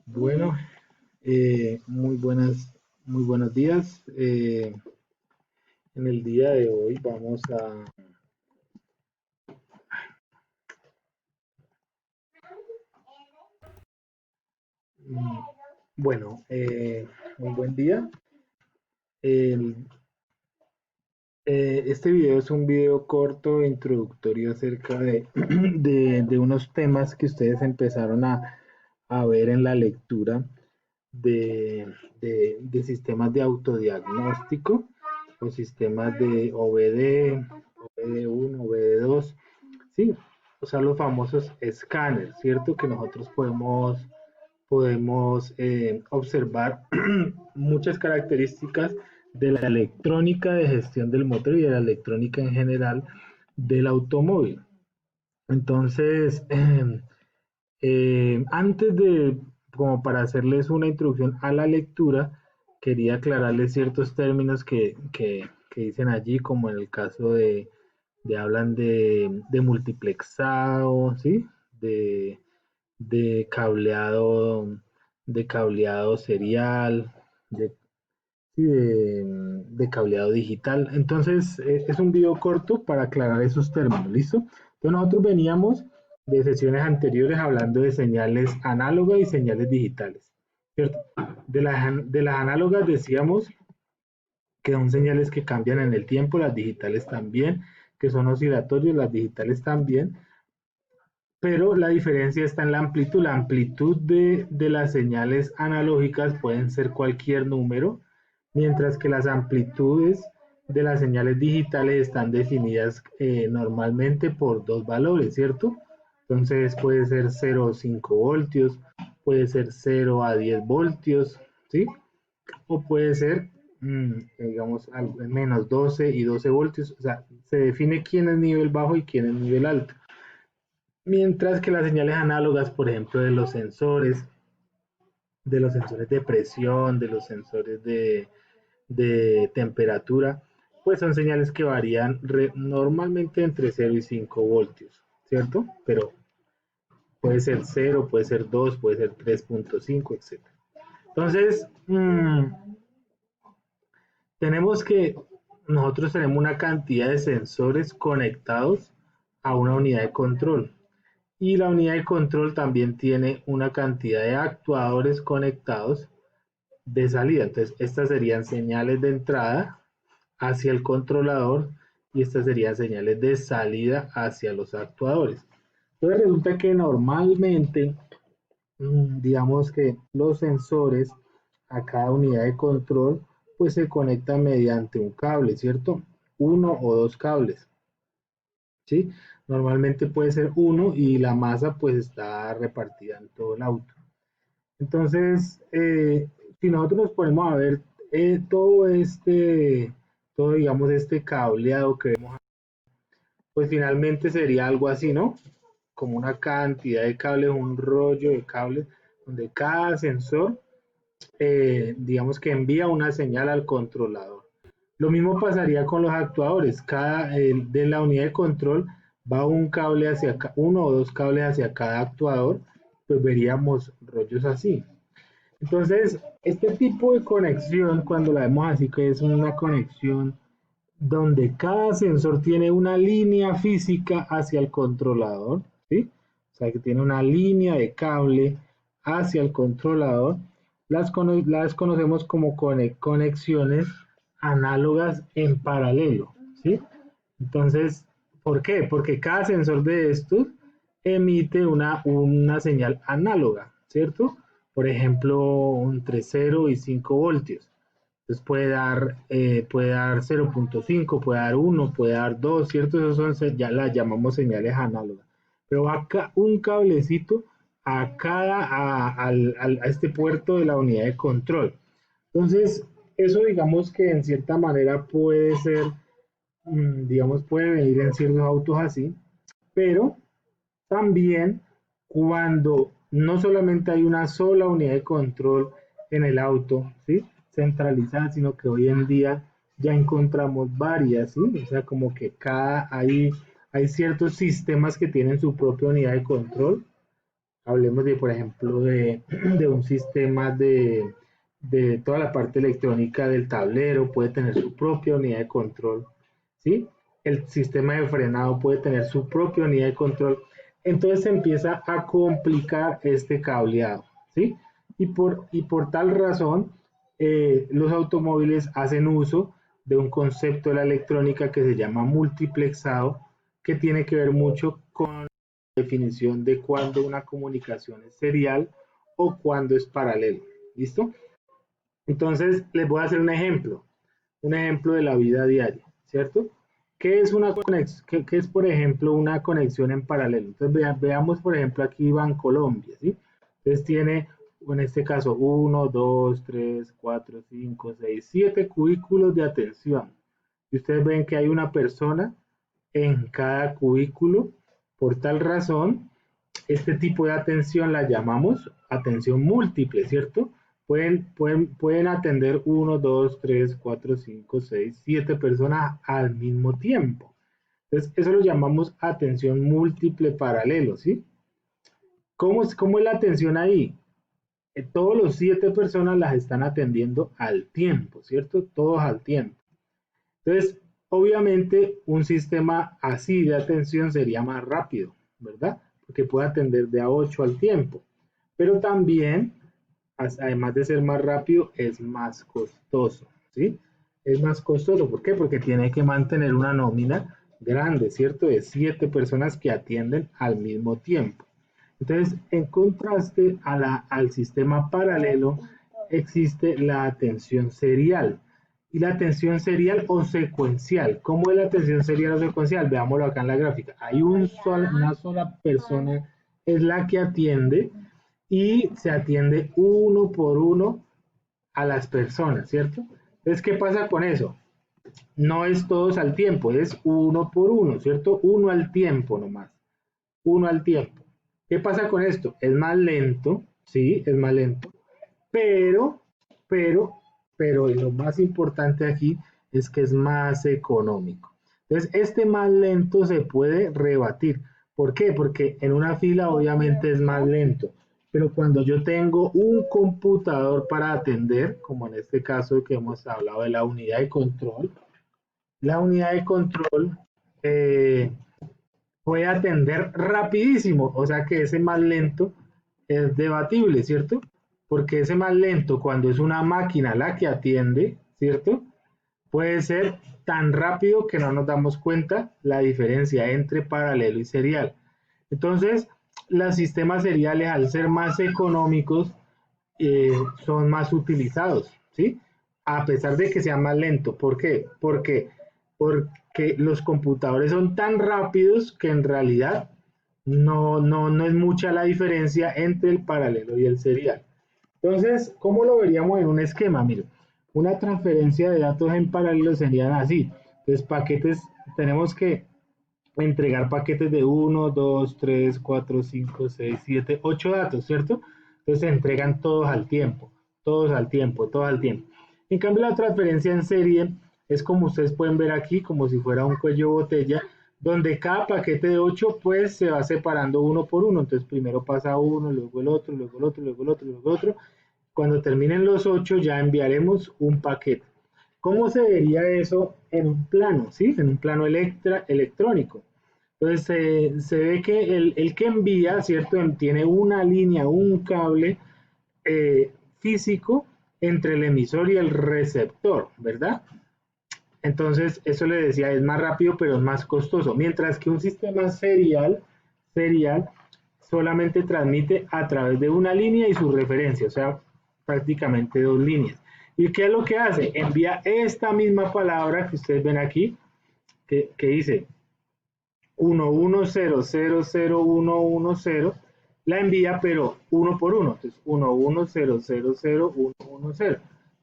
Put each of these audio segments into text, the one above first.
Bueno, muy buenos días. En el día de hoy vamos a, mm, bueno, muy buen día. El- este video es un video corto introductorio acerca de, de unos temas que ustedes empezaron a ver en la lectura de, de sistemas de autodiagnóstico o sistemas de OBD, OBD1, OBD2. Sí, o sea, los famosos escáneres, ¿cierto? Que nosotros podemos observar muchas características de la electrónica de gestión del motor y de la electrónica en general del automóvil. Entonces, antes de, como para hacerles una introducción a la lectura, quería aclararles ciertos términos que dicen allí, como en el caso de hablan de multiplexado, ¿sí? De, de cableado, de cableado serial, de, sí, de cableado digital. Entonces, es un video corto para aclarar esos términos, ¿listo? Entonces, nosotros veníamos de sesiones anteriores hablando de señales análogas y señales digitales, ¿cierto? De las análogas decíamos que son señales que cambian en el tiempo, las digitales también, que son oscilatorios, las digitales también, pero la diferencia está en la amplitud. La amplitud de las señales analógicas pueden ser cualquier número, mientras que las amplitudes de las señales digitales están definidas normalmente por dos valores, ¿cierto? Entonces puede ser 0 a 5 voltios, puede ser 0 a 10 voltios, ¿sí? O puede ser, digamos, menos 12 y 12 voltios. O sea, se define quién es nivel bajo y quién es nivel alto. Mientras que las señales análogas, por ejemplo, de los sensores de presión, de los sensores de temperatura, pues son señales que varían normalmente entre 0 y 5 voltios, ¿cierto? Pero puede ser 0, puede ser 2, puede ser 3.5, etcétera. Entonces, tenemos que nosotros tenemos una cantidad de sensores conectados a una unidad de control. Y la unidad de control también tiene una cantidad de actuadores conectados de salida. Entonces, estas serían señales de entrada hacia el controlador y estas serían señales de salida hacia los actuadores. Entonces, resulta que normalmente, digamos que los sensores a cada unidad de control, pues se conectan mediante un cable, ¿cierto? Uno o dos cables. ¿Sí? Normalmente puede ser uno y la masa pues está repartida en todo el auto. Entonces, si nosotros nos ponemos a ver todo digamos este cableado que vemos, pues finalmente sería algo así, ¿no? Como una cantidad de cables, un rollo de cables, donde cada sensor, digamos que envía una señal al controlador. Lo mismo pasaría con los actuadores. De la unidad de control va un cable hacia uno o dos cables hacia cada actuador, pues veríamos rollos así. Entonces, este tipo de conexión, cuando la vemos así, que es una conexión donde cada sensor tiene una línea física hacia el controlador, ¿sí? O sea, que tiene una línea de cable hacia el controlador, las conocemos como conexiones análogas en paralelo, ¿sí? Entonces, ¿por qué? Porque cada sensor de estos emite una señal análoga, ¿cierto? Por ejemplo, entre 0 y 5 voltios. Entonces puede dar 0.5, puede dar 1, puede dar 2, ¿cierto? Esas son, ya las llamamos señales análogas. Pero acá un cablecito a este puerto de la unidad de control. Entonces, eso digamos que en cierta manera puede ser, digamos, puede venir en ciertos autos así, pero también cuando no solamente hay una sola unidad de control en el auto, ¿sí? Centralizada, sino que hoy en día ya encontramos varias, ¿sí? O sea, como que hay ciertos sistemas que tienen su propia unidad de control Hablemos de, por ejemplo, de un sistema de toda la parte electrónica del tablero, puede tener su propia unidad de control, ¿sí? El sistema de frenado puede tener su propia unidad de control. Entonces se empieza a complicar este cableado, ¿sí? Y por tal razón, los automóviles hacen uso de un concepto de la electrónica que se llama multiplexado, que tiene que ver mucho con definición de cuándo una comunicación es serial o cuándo es paralelo. ¿Listo? Entonces, les voy a hacer un ejemplo de la vida diaria, ¿cierto? ¿Qué es una conexión? ¿Qué es, por ejemplo, una conexión en paralelo? Entonces, veamos, por ejemplo, aquí Bancolombia, ¿sí? Entonces tiene, en este caso, 1, 2, 3, 4, 5, 6, 7 cubículos de atención. Y ustedes ven que hay una persona en cada cubículo. Por tal razón, este tipo de atención la llamamos atención múltiple, ¿cierto? Pueden atender 1, 2, 3, 4, 5, 6, 7 personas al mismo tiempo. Entonces, eso lo llamamos atención múltiple paralelo, ¿sí? ¿Cómo es la atención ahí? Todos los 7 personas las están atendiendo al tiempo, ¿cierto? Todos al tiempo. Entonces, obviamente, un sistema así de atención sería más rápido, ¿verdad? Porque puede atender de a 8 al tiempo. Pero también, además de ser más rápido, es más costoso, ¿sí? Es más costoso, ¿por qué? Porque tiene que mantener una nómina grande, ¿cierto? De 7 personas que atienden al mismo tiempo. Entonces, en contraste al sistema paralelo, existe la atención serial. Y la atención serial o secuencial. ¿Cómo es la atención serial o secuencial? Veámoslo acá en la gráfica. Hay una sola persona, es la que atiende y se atiende uno por uno a las personas, ¿cierto? Entonces, ¿qué pasa con eso? No es todos al tiempo, es uno por uno, ¿cierto? Uno al tiempo nomás, uno al tiempo. ¿Qué pasa con esto? Es más lento, sí, es más lento, pero, pero, pero lo más importante aquí es que es más económico. Entonces, este más lento se puede rebatir. ¿Por qué? Porque en una fila obviamente es más lento, pero cuando yo tengo un computador para atender, como en este caso que hemos hablado de la unidad de control eh, puede atender rapidísimo, o sea que ese más lento es debatible, ¿cierto? Porque ese más lento, cuando es una máquina la que atiende, ¿cierto? Puede ser tan rápido que no nos damos cuenta la diferencia entre paralelo y serial. Entonces, los sistemas seriales, al ser más económicos, son más utilizados, ¿sí? A pesar de que sea más lento. ¿Por qué? Porque los computadores son tan rápidos que en realidad no es mucha la diferencia entre el paralelo y el serial. Entonces, ¿cómo lo veríamos en un esquema? Mire, una transferencia de datos en paralelo serían así. Entonces, tenemos que entregar paquetes de 1, 2, 3, 4, 5, 6, 7, 8 datos, ¿cierto? Entonces se entregan todos al tiempo, todos al tiempo, todos al tiempo. En cambio, la transferencia en serie es como ustedes pueden ver aquí, como si fuera un cuello de botella, donde cada paquete de 8 pues se va separando uno por uno. Entonces primero pasa uno, luego el otro, luego el otro, luego el otro, luego el otro. Cuando terminen los 8 ya enviaremos un paquete. ¿Cómo se vería eso en un plano? ¿Sí? En un plano electrónico. Entonces se ve que el que envía, ¿cierto? Tiene una línea, un cable físico entre el emisor y el receptor, ¿verdad? Entonces, eso le decía, es más rápido, pero es más costoso. Mientras que un sistema serial solamente transmite a través de una línea y su referencia, o sea, prácticamente dos líneas. ¿Y qué es lo que hace? Envía esta misma palabra que ustedes ven aquí, que dice 11000110, la envía pero uno por uno. Entonces 11000110,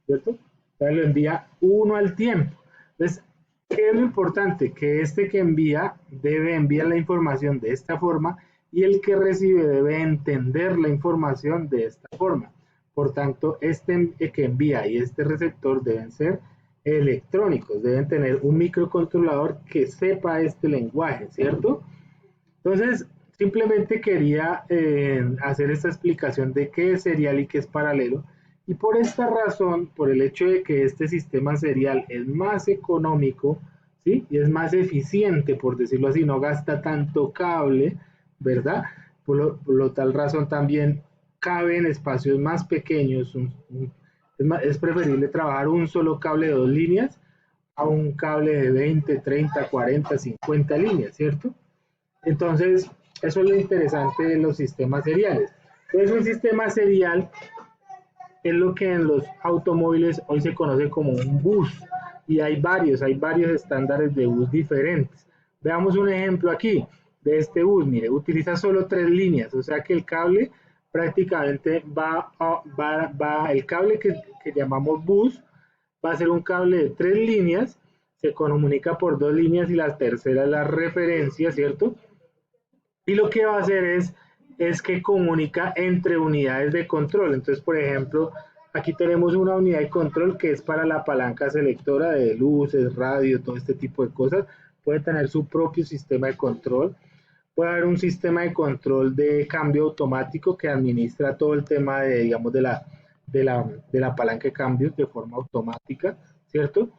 ¿cierto? Entonces lo envía uno al tiempo. Entonces, ¿qué es lo importante? Que este que envía debe enviar la información de esta forma y el que recibe debe entender la información de esta forma. Por tanto, este que envía y este receptor deben ser electrónicos, deben tener un microcontrolador que sepa este lenguaje, ¿cierto? Entonces, simplemente quería hacer esta explicación de qué es serial y qué es paralelo. Y por esta razón, por el hecho de que este sistema serial es más económico, ¿sí? Y es más eficiente, por decirlo así, no gasta tanto cable, ¿verdad? Por lo tal razón también cabe en espacios más pequeños. Es preferible trabajar un solo cable de 2 líneas a un cable de 20, 30, 40, 50 líneas, ¿cierto? Entonces, eso es lo interesante de los sistemas seriales. Entonces, un sistema serial es lo que en los automóviles hoy se conoce como un bus. Y hay varios estándares de bus diferentes. Veamos un ejemplo aquí de este bus. Mire, utiliza solo 3 líneas, o sea que el cable prácticamente el cable que llamamos bus va a ser un cable de 3 líneas, se comunica por 2 líneas y la tercera es la referencia, ¿cierto? Y lo que va a hacer es que comunica entre unidades de control. Entonces, por ejemplo, aquí tenemos una unidad de control que es para la palanca selectora de luces, radio, todo este tipo de cosas. Puede tener su propio sistema de control. Puede haber un sistema de control de cambio automático que administra todo el tema de, digamos, de la palanca de cambios de forma automática, ¿cierto?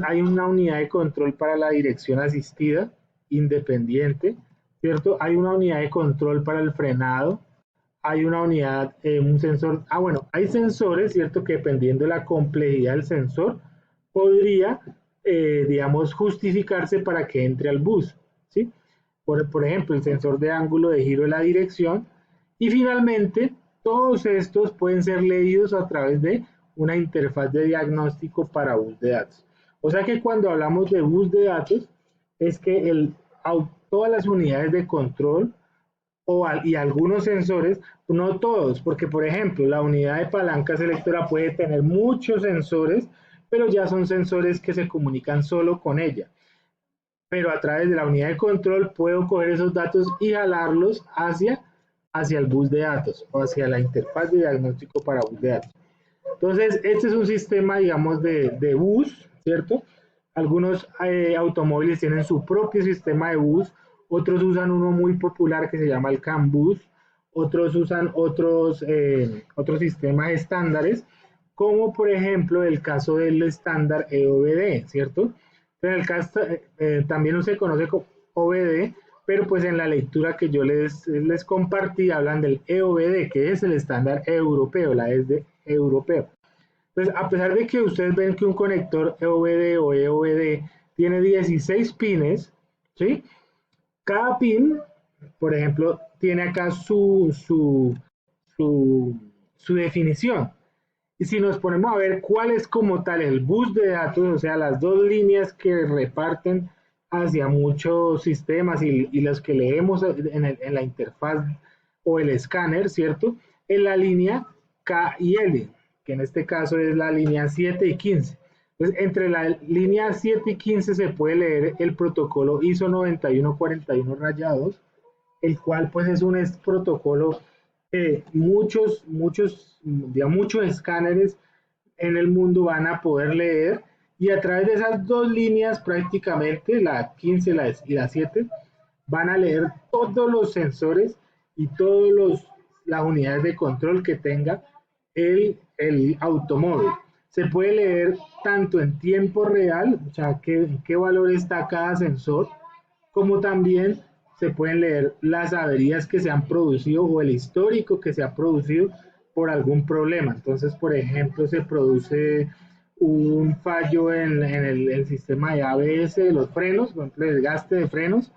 Hay una unidad de control para la dirección asistida, independiente, ¿cierto? Hay una unidad de control para el frenado, hay una unidad, un sensor, bueno, hay sensores, ¿cierto? Que dependiendo de la complejidad del sensor, podría, digamos, justificarse para que entre al bus, ¿sí? Por ejemplo, el sensor de ángulo de giro de la dirección. Y finalmente, todos estos pueden ser leídos a través de una interfaz de diagnóstico para bus de datos. O sea que cuando hablamos de bus de datos, es que todas las unidades de control y algunos sensores, no todos, porque por ejemplo, la unidad de palanca selectora puede tener muchos sensores, pero ya son sensores que se comunican solo con ella. Pero a través de la unidad de control puedo coger esos datos y jalarlos hacia el bus de datos o hacia la interfaz de diagnóstico para bus de datos. Entonces, este es un sistema, digamos, de bus, ¿cierto? Algunos automóviles tienen su propio sistema de bus, otros usan uno muy popular que se llama el CAN bus, otros usan otros sistemas estándares, como por ejemplo el caso del estándar EOBD, ¿cierto? En el caso, también se conoce como OBD, pero pues en la lectura que yo les compartí hablan del EOBD, que es el estándar europeo, la es de europeo. Entonces, a pesar de que ustedes ven que un conector EOBD o EOBD tiene 16 pines, ¿sí? Cada pin, por ejemplo, tiene acá su definición. Y si nos ponemos a ver cuál es como tal el bus de datos, o sea, las 2 líneas que reparten hacia muchos sistemas y los que leemos en la interfaz o el escáner, ¿cierto? En la línea K y L, que en este caso es la línea 7 y 15. Entonces, entre la línea 7 y 15 se puede leer el protocolo ISO 9141-2, el cual pues es un protocolo que muchos escáneres en el mundo van a poder leer, y a través de esas 2 líneas prácticamente, la 15 y la 7, van a leer todos los sensores y todas las unidades de control que tenga el automóvil. Se puede leer tanto en tiempo real, o sea, qué valor está cada sensor, como también se pueden leer las averías que se han producido o el histórico que se ha producido por algún problema. Entonces, por ejemplo, se produce un fallo en el sistema de ABS de los frenos, por ejemplo, el desgaste de frenos,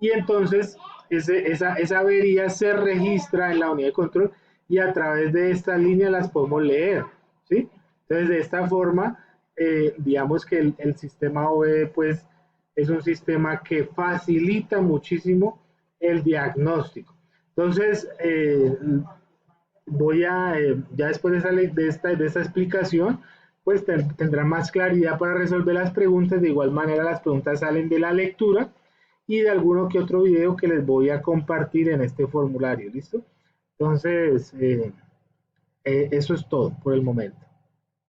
y entonces esa avería se registra en la unidad de control y a través de esta línea las podemos leer, ¿sí? Entonces, de esta forma, digamos que el sistema OBD, pues, es un sistema que facilita muchísimo el diagnóstico. Entonces, ya después de esta explicación, pues tendrá más claridad para resolver las preguntas. De igual manera, las preguntas salen de la lectura y de alguno que otro video que les voy a compartir en este formulario, ¿listo? Entonces, eso es todo por el momento.